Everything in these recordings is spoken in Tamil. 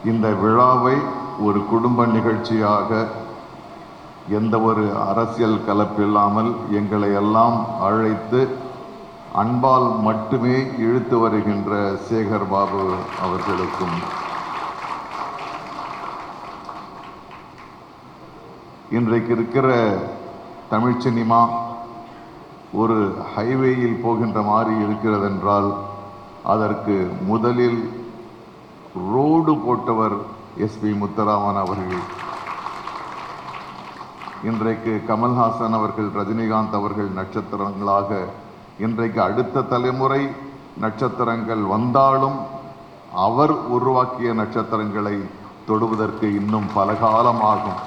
இந்த விழாவை ஒரு குடும்ப நிகழ்ச்சியாக எந்த ஒரு அரசியல் கலப்பில்லாமல் எங்களை எல்லாம் அழைத்து அன்பால் மட்டுமே இழுத்து வருகின்ற சேகர் பாபு அவர்களுக்கும், இன்றைக்கு இருக்கிற தமிழ் சினிமா ஒரு ஹைவேயில் போகின்ற மாதிரி இருக்கிறது என்றால் அதற்கு முதலில் ரோடு போட்டவர் எஸ்பி முத்துராமன் அவர்கள். இன்றைக்கு கமல்ஹாசன் அவர்கள், ரஜினிகாந்த் அவர்கள் நட்சத்திரங்களாக இன்றைக்கு அடுத்த தலைமுறை நட்சத்திரங்கள் வந்தாலும் அவர் உருவாக்கிய நட்சத்திரங்களை தொடுவதற்கு இன்னும் பல காலம் ஆகும்.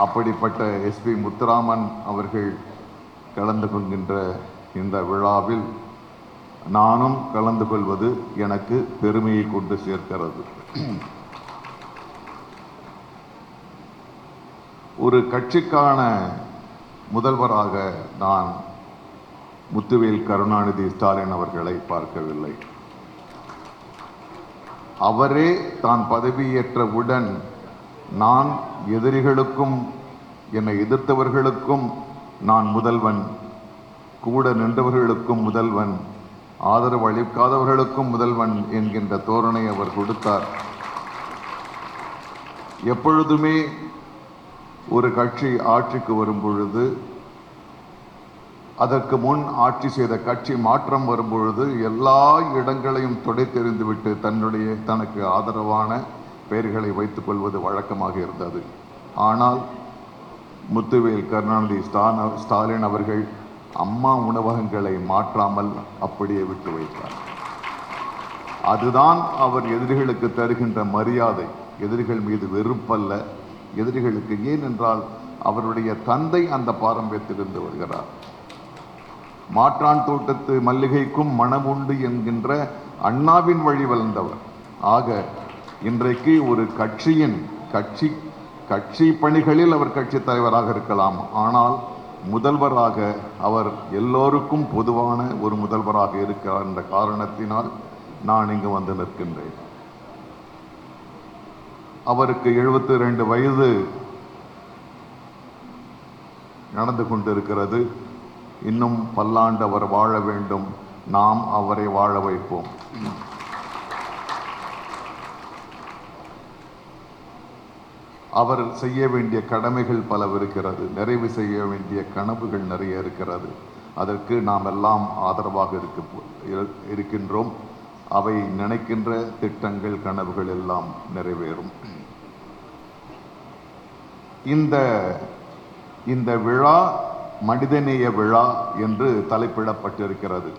அப்படிப்பட்ட எஸ்பி முத்துராமன் அவர்கள் கலந்து கொள்கின்ற இந்த விழாவில் நானும் கலந்து கொள்வது எனக்கு பெருமையை கொண்டு சேர்க்கிறது. ஒரு கட்சிக்கான முதல்வராக நான் முத்துவேல் கருணாநிதி ஸ்டாலின் அவர்களை பார்க்கவில்லை. அவரே தான் பதவியேற்றவுடன் நான் எதிரிகளுக்கும் என்னை எதிர்த்தவர்களுக்கும் நான் முதல்வன், கூட நின்றவர்களுக்கும் முதல்வன், ஆதரவு அளிக்காதவர்களுக்கும் முதல்வன் என்கின்ற தோரணை அவர் கொடுத்தார். எப்பொழுதுமே ஒரு கட்சி ஆட்சிக்கு வரும் பொழுது, அதற்கு முன் ஆட்சி செய்த கட்சி மாற்றம் வரும்பொழுது எல்லா இடங்களையும் துடைத்தெறிந்துவிட்டு தனக்கு ஆதரவான பெயர்களை வைத்துக் கொள்வது வழக்கமாக இருந்தது. ஆனால் முத்துவேல் கருணாநிதி ஸ்டாலின் அவர்கள் அம்மா உணவகங்களை மாற்றாமல் அப்படியே விட்டு வைத்தார். அதுதான் அவர் எதிரிகளுக்கு தருகின்ற மரியாதை. எதிரிகள் மீது வெறுப்பல்ல, எதிரிகளுக்கு. ஏனென்றால் அவருடைய தந்தை அந்த பாரம்பரியத்திலிருந்து வருகிறார். மாற்றான் தோட்டத்து மல்லிகைக்கும் மனமுண்டு என்கின்ற அண்ணாவின் வழி வளர்ந்தவர். ஆக இன்றைக்கு ஒரு கட்சி பணிகளில் அவர் கட்சி தலைவராக இருக்கலாம், ஆனால் முதல்வராக அவர் எல்லோருக்கும் பொதுவான ஒரு முதல்வராக இருக்கிறார் என்ற காரணத்தினால் நான் இங்கு வந்து நிற்கின்றேன். அவருக்கு 72 வயது நடந்து கொண்டிருக்கிறது. இன்னும் பல்லாண்டு அவர் வாழ வேண்டும். நாம் அவரை வாழ வைப்போம். அவர் செய்ய வேண்டிய கடமைகள் பல இருக்கிறது, நிறைவு செய்ய வேண்டிய கனவுகள் நிறைய இருக்கிறது. அதற்கு நாம் எல்லாம் ஆதரவாக இருக்கின்றோம். அவை நினைக்கின்ற திட்டங்கள், கனவுகள் எல்லாம் நிறைவேறும். இந்த விழா மனிதநேய விழா என்று தலைப்பிடப்பட்டிருக்கிறது.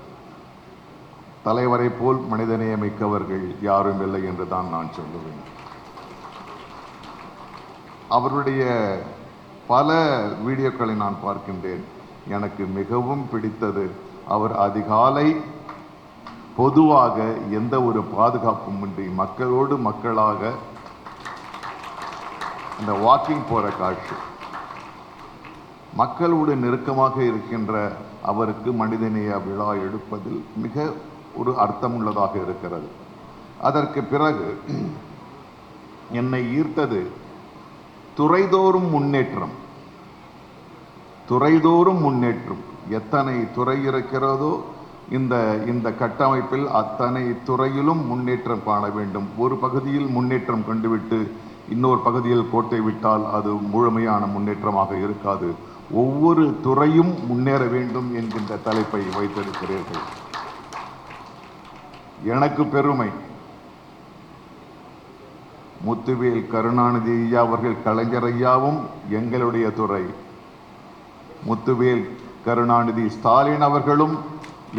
தலைவரை போல் மனிதநேயமிக்கவர்கள் யாரும் இல்லை என்று தான் நான் சொல்லுவேன். அவருடைய பல வீடியோக்களை நான் பார்க்கின்றேன். எனக்கு மிகவும் பிடித்தது, அவர் அதிகாலை பொதுவாக எந்த ஒரு பாதுகாப்பும் இன்றி மக்களோடு மக்களாக அந்த வாக்கிங் போற காட்சி, மக்களோடு நெருக்கமாக இருக்கின்ற அவருக்கு மனிதநேய விழா எடுப்பதில் மிக ஒரு அர்த்தமுள்ளதாக இருக்கிறது. அதற்கு பிறகு என்னை ஈர்த்தது துறைதோறும் முன்னேற்றம். துறைதோறும் முன்னேற்றம். எத்தனை துறை இருக்கிறதோ இந்த கட்டமைப்பில் அத்தனை துறையிலும் முன்னேற்றம் காண வேண்டும். ஒரு பகுதியில் முன்னேற்றம் கண்டுவிட்டு இன்னொரு பகுதியில் கோட்டை விட்டால் அது முழுமையான முன்னேற்றமாக இருக்காது. ஒவ்வொரு துறையும் முன்னேற வேண்டும் என்கின்ற தலைப்பை வைத்திருக்கிறீர்கள். எனக்கு பெருமை. முத்துவேல் கருணாநிதி ஐயா அவர்கள், கலைஞர் ஐயாவும் எங்களுடைய துறை. முத்துவேல் கருணாநிதி ஸ்டாலின் அவர்களும்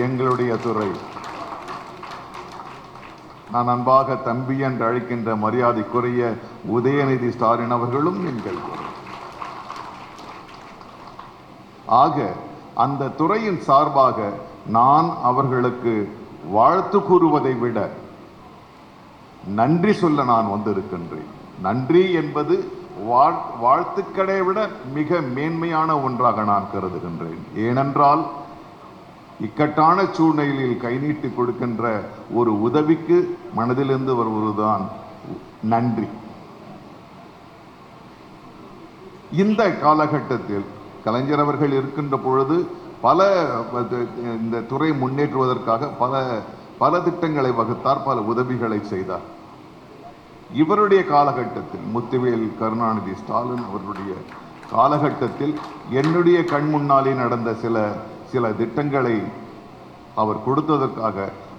எங்களுடைய துறை. நான் அன்பாக தம்பி என்று அழைக்கின்ற மரியாதைக்குரிய உதயநிதி ஸ்டாலின் அவர்களும் எங்கள் துறை. ஆக அந்த துறையின் சார்பாக நான் அவர்களுக்கு வாழ்த்து கூறுவதை விட நன்றி சொல்ல நான் வந்திருக்கின்றேன். நன்றி என்பது வாழ்த்துக்களை விட மிக மேன்மையான ஒன்றாக நான் கருதுகின்றேன். ஏனென்றால் இக்கட்டான சூழ்நிலையில் கை நீட்டி கொடுக்கின்ற ஒரு உதவிக்கு மனதிலிருந்து வருவதுதான் நன்றி. இந்த காலகட்டத்தில் கலைஞர் அவர்கள் இருக்கின்ற பொழுது பல இந்த துறை முன்னேற்றுவதற்காக பல பல திட்டங்களை வகுத்தார், பல உதவிகளை செய்தார். இவருடைய காலகட்டத்தில், முத்துவேல் கருணாநிதி ஸ்டாலின் அவர்களுடைய காலகட்டத்தில் என்னுடைய கண் முன்னாலே நடந்த சில திட்டங்களை அவர் கொடுத்ததற்காக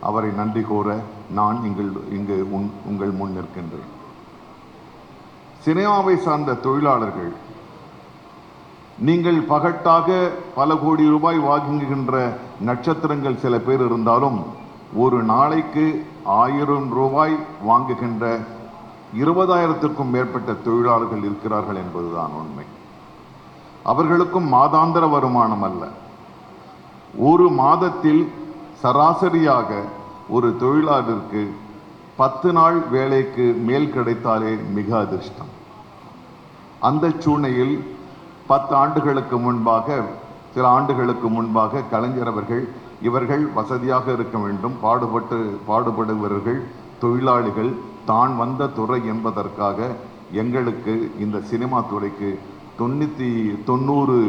அவரை நன்றி கூற நான் இங்கு உங்கள் முன் நிற்கின்றேன். சினிமாவை சார்ந்த தொழிலாளர்கள், நீங்கள் பகட்டாக பல கோடி ரூபாய் வாங்குகின்ற நட்சத்திரங்கள் சில பேர் இருந்தாலும் ஒரு நாளைக்கு 1000 ரூபாய் வாங்குகின்ற 20,000க்கும் மேற்பட்ட தொழிலாளர்கள் இருக்கிறார்கள் என்பதுதான் உண்மை. அவர்களுக்கும் மாதாந்திர வருமானம் அல்ல, ஒரு மாதத்தில் சராசரியாக ஒரு தொழிலாளருக்கு 10 நாள் வேலைக்கு மேல் கிடைத்தாலே மிக அதிர்ஷ்டம். அந்த சூழ்நிலையில் 10 ஆண்டுகளுக்கு முன்பாக, சில ஆண்டுகளுக்கு முன்பாக கலைஞர் அவர்கள் இவர்கள் வசதியாக இருக்க வேண்டும், பாடுபடுபவர்கள் தொழிலாளிகள் தான் வந்த துறை என்பதற்காக எங்களுக்கு இந்த சினிமா துறைக்கு 90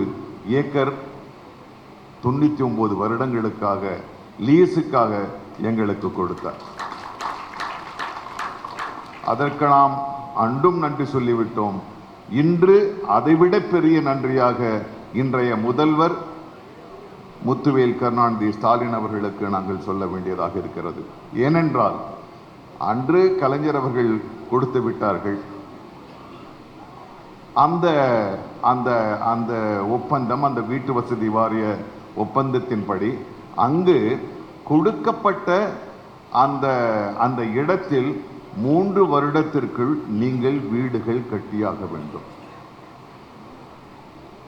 ஏக்கர் 99 வருடங்களுக்காக லீஸுக்காக எங்களுக்கு கொடுத்தார். அதற்கு நாம் அன்றும் நன்றி சொல்லிவிட்டோம். இன்று அதைவிட பெரிய நன்றியாக இன்றைய முதல்வர் முத்துவேல் கருணாநிதி ஸ்டாலின் அவர்களுக்கு நாங்கள் சொல்ல வேண்டியதாக இருக்கிறது. ஏனென்றால் அன்று கலைஞர் அவர்கள் கொடுத்து விட்டார்கள். அந்த அந்த அந்த ஒப்பந்தம், அந்த வீட்டு வசதி வாரிய ஒப்பந்தத்தின்படி அங்கு கொடுக்கப்பட்ட அந்த அந்த இடத்தில் 3 வருடத்திற்குள் நீங்கள் வீடுகள் கட்டியாக வேண்டும்.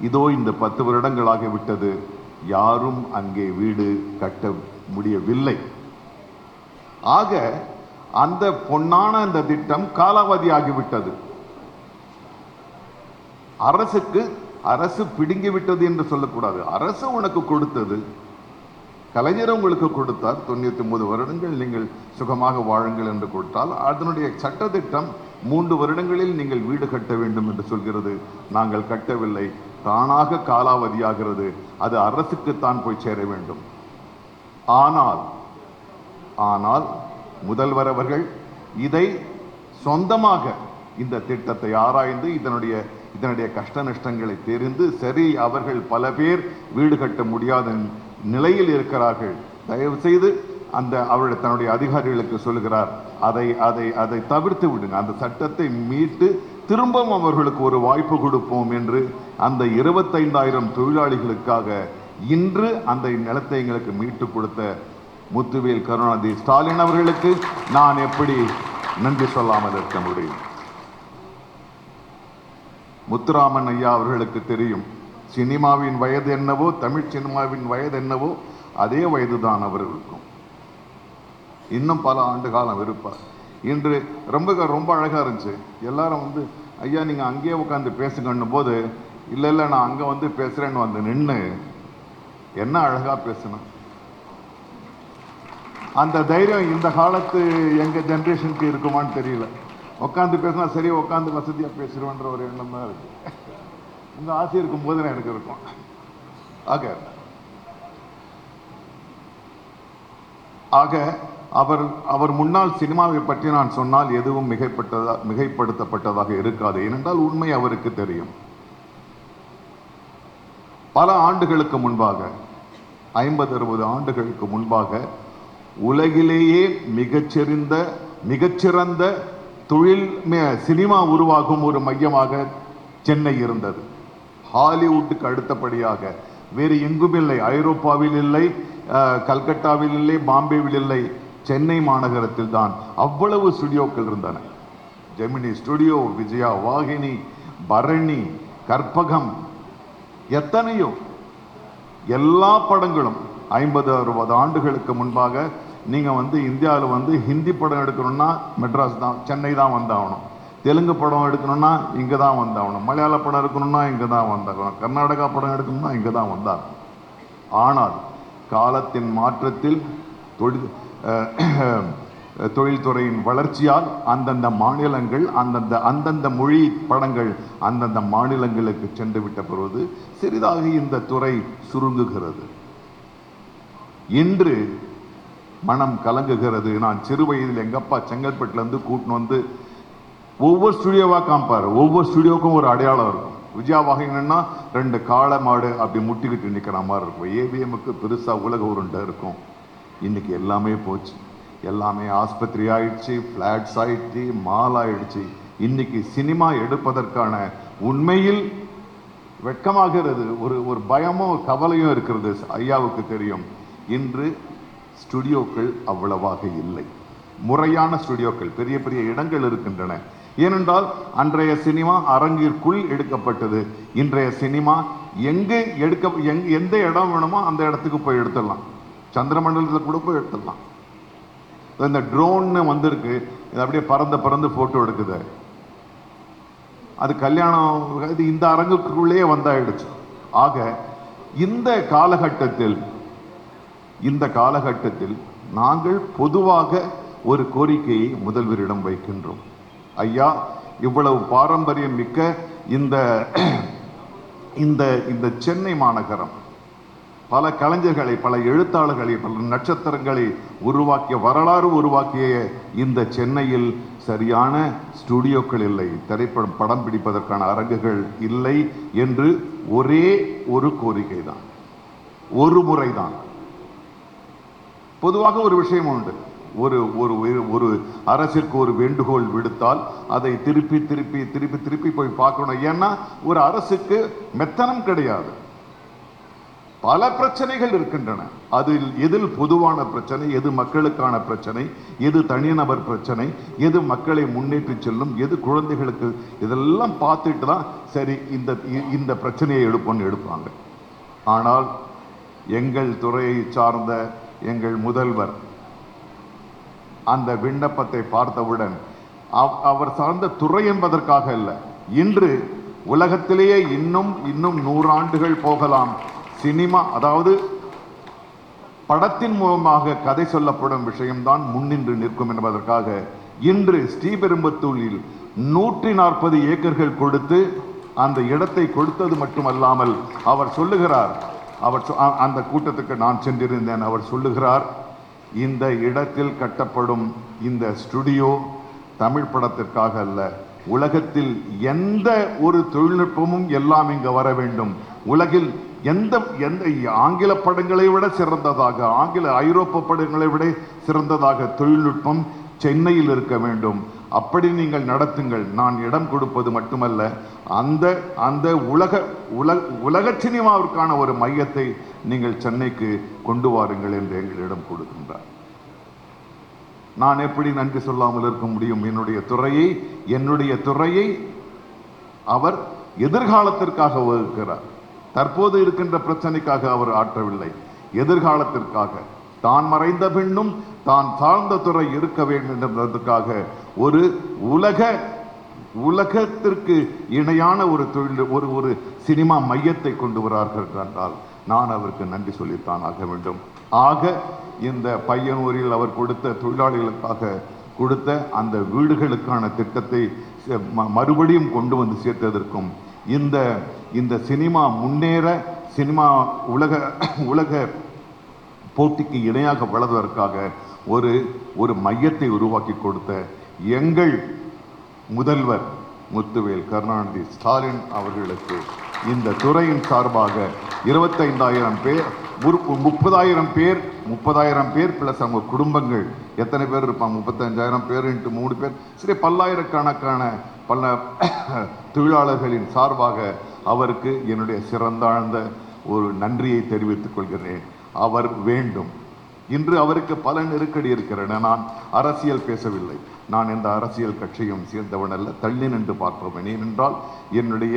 இதோ இந்த 10 வருடங்களாகிவிட்டது, யாரும் அங்கே வீடு கட்ட முடியவில்லை. ஆக அந்த பொன்னான அந்த திட்டம் காலாவதியாகிவிட்டது. அரசு பிடுங்கிவிட்டது என்று சொல்லக்கூடாது. அரசு உனக்கு கொடுத்தது, கலைஞர் உங்களுக்கு கொடுத்தார். 99 வருடங்கள் நீங்கள் சுகமாக வாழுங்கள் என்று கொடுத்தால் அதனுடைய சட்டத்திட்டம் 3 வருடங்களில் நீங்கள் வீடு கட்ட வேண்டும் என்று சொல்கிறது. நாங்கள் கட்டவில்லை, தானாக காலாவதியாகிறது. அது அரசுக்குத்தான் போய் சேர வேண்டும். ஆனால் முதல்வர் அவர்கள் இதை சொந்தமாக இந்த திட்டத்தை ஆராய்ந்து இதனுடைய கஷ்ட நஷ்டங்களை தெரிந்து, சரி அவர்கள் பல பேர் வீடு கட்ட முடியாத நிலையில் இருக்கிறார்கள், தயவு செய்து அவருடைய தன்னுடைய அதிகாரிகளுக்கு சொல்லுகிறார், அதை தவிர்த்து விடுங்க, அந்த சட்டத்தை மீட்டு திரும்பவும் அவர்களுக்கு ஒரு வாய்ப்பு கொடுப்போம் என்று அந்த 25,000 தொழிலாளிகளுக்காக இன்று அந்த நிலத்தை எங்களுக்கு மீட்டு கொடுத்த முத்துவேல் கருணாநிதி ஸ்டாலின் அவர்களுக்கு நான் எப்படி நன்றி சொல்லாமல் இருக்க முடியும்? முத்துராமன் ஐயா அவர்களுக்கு தெரியும், சினிமாவின் வயது என்னவோ, தமிழ் சினிமாவின் வயது என்னவோ அதே வயதுதான் அவர்களுக்கும். இன்னும் பல ஆண்டு காலம் இருப்பார். இன்று ரொம்ப அழகா இருந்துச்சு. எல்லாரும் ஐயா நீங்க அங்கேயே உட்காந்து பேசுங்கன்னும் போது, இல்லை நான் அங்க பேசுறேன்னு நின்று என்ன அழகா பேசணும். அந்த தைரியம் இந்த காலத்து எங்க ஜெனரேஷனுக்கு இருக்குமான்னு தெரியல. உட்காந்து பேசினா சரி, உட்காந்து வசதியா பேசுறோன்ற ஒரு எண்ணம் தான் இருக்கு. உங்க ஆசை இருக்கும் போது எனக்கு இருக்கும். ஆக அவர் முன்னால் சினிமாவை பற்றி நான் சொன்னால் எதுவும் மிகைப்படுத்தப்பட்டதாக இருக்காது. ஏனென்றால் உண்மை அவருக்கு தெரியும். பல ஆண்டுகளுக்கு முன்பாக, 50-60 ஆண்டுகளுக்கு முன்பாக உலகிலேயே மிகச்சிறந்த தொழில் சினிமா உருவாகும் ஒரு மையமாக சென்னை இருந்தது. ஹாலிவுட்டுக்கு அடுத்தபடியாக வேறு எங்கும் இல்லை. ஐரோப்பாவில் இல்லை, கல்கட்டாவில் இல்லை, பாம்பேவில் இல்லை, சென்னை மாநகரத்தில் தான் அவ்வளவு ஸ்டுடியோக்கள் இருந்தன. ஜெமினி ஸ்டுடியோ, விஜயா வாகினி, பரணி, கற்பகம், எத்தனையோ எல்லா படங்களும் 50-60 ஆண்டுகளுக்கு முன்பாக நீங்க இந்தியாவில் ஹிந்தி படம் எடுக்கணும்னா மெட்ராஸ் தான், சென்னை தான் வந்தாகணும். தெலுங்கு படம் எடுக்கணும்னா இங்கே தான் வந்தாகணும். மலையாள படம் எடுக்கணும்னா இங்கே தான் வந்தாகணும். கர்நாடகா படம் எடுக்கணும்னா இங்கே தான் வந்தாகணும். ஆனால் காலத்தின் மாற்றத்தில் தொழில்துறையின் வளர்ச்சியால் அந்தந்த மாநிலங்கள் அந்தந்த மொழி படங்கள் அந்தந்த மாநிலங்களுக்கு சென்று விட்ட பொழுது சிறிதாக இந்த துறை சுருங்குகிறது. இன்று மனம் கலங்குகிறது. நான் சிறு வயதில் எங்கப்பா செங்கல்பட்டுலேருந்து கூட்டின்னு வந்து ஒவ்வொரு ஸ்டுடியோவாக காமிப்பார். ஒவ்வொரு ஸ்டுடியோவுக்கும் ஒரு அடையாளம் இருக்கும். விஜயா வாகினா 2 காளை மாடு அப்படி முட்டிக்கிட்டு நிற்கிற மாதிரி இருக்கும். ஏவிஎம்முக்கு பெருசாக உலக உருண்டை இருக்கும். இன்னைக்கு எல்லாமே போச்சு. எல்லாமே ஆஸ்பத்திரி ஆயிடுச்சு, ஃப்ளாட்ஸ் ஆயிடுச்சு, மால் ஆயிடுச்சு. இன்னைக்கு சினிமா எடுப்பதற்கான உண்மையில் வெட்கமாகிறது. ஒரு பயமும் கவலையும் இருக்கிறது. ஐயாவுக்கு தெரியும். இன்று ஸ்டுடியோக்கள் அவ்வளவாக இல்லை. முறையான ஸ்டுடியோக்கள், பெரிய பெரிய இடங்கள் இருக்கின்றன. ஏனென்றால் அன்றைய சினிமா அரங்கிற்குள் எடுக்கப்பட்டது. இன்றைய சினிமா எந்த இடம் வேணுமோ அந்த இடத்துக்கு போய் எடுத்துடலாம். சந்திரமண்டலத்தில் கூட போய் எடுத்துடலாம். இந்த ட்ரோன்னு வந்திருக்கு, இது அப்படியே பறந்து போட்டோ எடுக்குது. அது கல்யாணம், இது இந்த அரங்குக்குள்ளேயே வந்தாயிடுச்சு. ஆக இந்த காலகட்டத்தில் நாங்கள் பொதுவாக ஒரு கோரிக்கையை முதல்வரிடம் வைக்கின்றோம். ஐயா, இவ்வளவு பாரம்பரியம் மிக்க இந்த சென்னை மாநகரம் பல கலைஞர்களை, பல எழுத்தாளர்களை, பல நட்சத்திரங்களை வரலாறு உருவாக்கிய இந்த சென்னையில் சரியான ஸ்டுடியோக்கள் இல்லை, படம் பிடிப்பதற்கான அரங்குகள் இல்லை என்று ஒரே ஒரு கோரிக்கை தான், ஒரு முறைதான். பொதுவாக ஒரு விஷயம் உண்டு. ஒரு அரசிற்கு ஒரு வேண்டுகோள் விடுத்தால் அதை திருப்பி போய் பார்க்கணும். ஏன்னா ஒரு அரசுக்கு மெத்தனம் கிடையாது. பல பிரச்சனைகள் இருக்கின்றன. எதில் பொதுவான பிரச்சனை, எது மக்களுக்கான பிரச்சனை, எது தனிநபர் பிரச்சனை, எது மக்களை முன்னேற்றி செல்லும், எது குழந்தைகளுக்கு, இதெல்லாம் பார்த்துட்டு தான் சரி இந்த பிரச்சனையை எடுப்பாங்க. ஆனால் எங்கள் துறையை சார்ந்த எங்கள் முதல்வர் அந்த விண்ணப்பத்தை பார்த்தவுடன் அவர் சார்ந்த துறை என்பதற்காக அல்ல, இன்று உலகத்திலேயே இன்னும் 100 ஆண்டுகள் போகலாம். சினிமா, அதாவது படத்தின் மூலமாக கதை சொல்லப்படும் விஷயம்தான் முன்னின்று நிற்கும் என்பதற்காக இன்று ஸ்ரீபெரும்புத்தூரில் 140 ஏக்கர்கள் கொடுத்து அந்த இடத்தை கொடுத்தது மட்டுமல்லாமல் அவர் சொல்லுகிறார், அந்த கூட்டத்துக்கு நான் சென்றிருந்தேன், அவர் சொல்லுகிறார், இந்த இடத்தில் கட்டப்படும் இந்த ஸ்டுடியோ தமிழ் படத்திற்காக அல்ல, உலகத்தில் எந்த ஒரு தொழில்நுட்பமும் எல்லாம் இங்கு வர வேண்டும். உலகில் எந்த ஆங்கில படங்களை விட சிறந்ததாக, ஐரோப்பா படங்களை விட சிறந்ததாக தொழில்நுட்பம் சென்னையில் இருக்க வேண்டும். அப்படி நீங்கள் நடத்துங்கள். நான் இடம் கொடுப்பது மட்டுமல்ல, அந்த உலக சினிமாவிற்கான ஒரு மையத்தை நீங்கள் சென்னைக்கு கொண்டு வாருங்கள் என்று எங்களிடம் கொடுக்கின்றார். நான் எப்படி நன்றி சொல்லாமல் இருக்க முடியும்? என்னுடைய துறையை அவர் எதிர்காலத்திற்காக வகுக்கிறார். தற்போது இருக்கின்ற பிரச்சனைக்காக அவர் ஆற்றவில்லை, எதிர்காலத்திற்காக. தான் மறைந்த பின்னும் தான் சார்ந்த துறை இருக்க வேண்டும் என்பதற்காக ஒரு உலகத்திற்கு இணையான ஒரு சினிமா மையத்தை கொண்டு வரார்கள் என்றால் நான் அவருக்கு நன்றி சொல்லித்தான் ஆக வேண்டும். ஆக இந்த பையனூரில் அவர் கொடுத்த தொழிலாளிகளுக்காக கொடுத்த அந்த வீடுகளுக்கான திட்டத்தை மறுபடியும் கொண்டு வந்து சேர்த்ததற்கும் இந்த சினிமா முன்னேற, சினிமா உலக போட்டிக்கு இணையாக வளர்வதற்காக ஒரு மையத்தை உருவாக்கி கொடுத்த எங்கள் முதல்வர் முத்துவேல் கருணாநிதி ஸ்டாலின் அவர்களுக்கு இந்த துறையின் சார்பாக 25,000 பேர், 30,000 பேர் பிளஸ் அவங்க குடும்பங்கள் எத்தனை பேர் இருப்பாங்க? 35,000 பேர் இன்ட்டு 3 பேர், சரி, பல்லாயிரக்கணக்கான பல தொழிலாளர்களின் சார்பாக அவருக்கு என்னுடைய சிறந்தாழ்ந்த ஒரு நன்றியை தெரிவித்துக் கொள்கிறேன். அவர் வேண்டும். இன்று அவருக்கு பல நெருக்கடி இருக்கிறன. நான் அரசியல் பேசவில்லை. நான் எந்த அரசியல் கட்சியும் சேர்ந்தவன் அல்ல, தள்ளி நின்று பார்ப்பவன். ஏனென்றால் என்னுடைய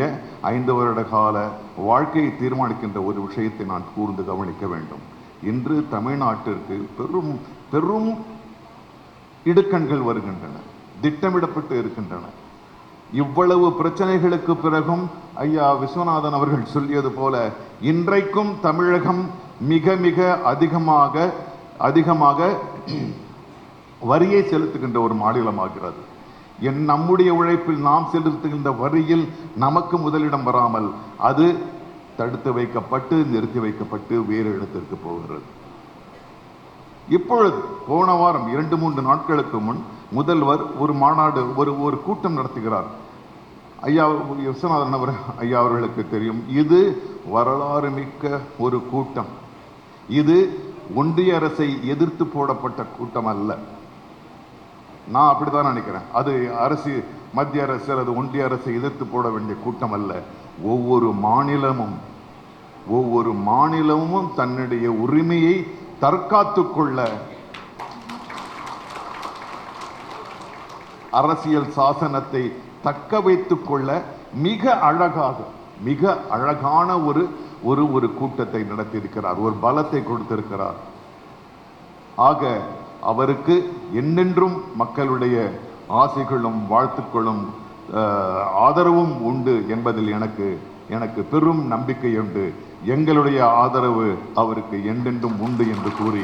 5 வருட கால வாழ்க்கையை தீர்மானிக்கின்ற ஒரு விஷயத்தை நான் கூர்ந்து கவனிக்க வேண்டும். இன்று தமிழ்நாட்டிற்கு பெரும் பெரும் இடுக்கண்கள் வருகின்றன, திட்டமிடப்பட்டு இருக்கின்றன. இவ்வளவு பிரச்சனைகளுக்கு பிறகும் ஐயா விஸ்வநாதன் அவர்கள் சொல்லியது போல இன்றைக்கும் தமிழகம் மிக மிக அதிகமாக வரியை செலுத்துகின்ற ஒரு மாநிலமாகிறது. நம்முடைய உழைப்பில் நாம் செலுத்துகின்ற வரியில் நமக்கு முதலிடம் வராமல் அது தடுத்து வைக்கப்பட்டு நிறுத்தி வைக்கப்பட்டு வேறு இடத்திற்கு போகிறது. இப்பொழுது போன வாரம் 2-3 நாட்களுக்கு முன் முதல்வர் ஒரு மாநாடு ஒரு கூட்டம் நடத்துகிறார். ஐயா விஸ்வநாதன் ஐயா அவர்களுக்கு தெரியும், இது வரலாறு மிக்க ஒரு கூட்டம். இது ஒன்றிய அரசை எதிர்த்து போடப்பட்ட கூட்டம் அல்ல. நான் அப்படித்தான் நினைக்கிறேன். அது மத்திய அரசு அல்லது ஒன்றிய அரசை எதிர்த்து போட வேண்டிய கூட்டம் அல்ல. ஒவ்வொரு மாநிலமும் தன்னுடைய உரிமையை தற்காத்து கொள்ள அரசியல் சாசனத்தை தக்க வைத்துக் கொள்ள மிக அழகான ஒரு கூட்டத்தை நடத்தியிருக்கிறார், ஒரு பலத்தை கொடுத்திருக்கிறார். ஆக அவருக்கு என்னென்றும் மக்களுடைய ஆசைகளும் வாழ்த்துக்களும் ஆதரவும் உண்டு என்பதில் எனக்கு பெரும் நம்பிக்கை உண்டு. எங்களுடைய ஆதரவு அவருக்கு என்றென்றும் உண்டு என்று கூறி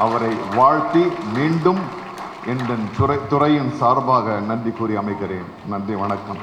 அவரை வாழ்த்தி மீண்டும் என் துறையின் சார்பாக நன்றி கூறி அமைகிறேன். நன்றி, வணக்கம்.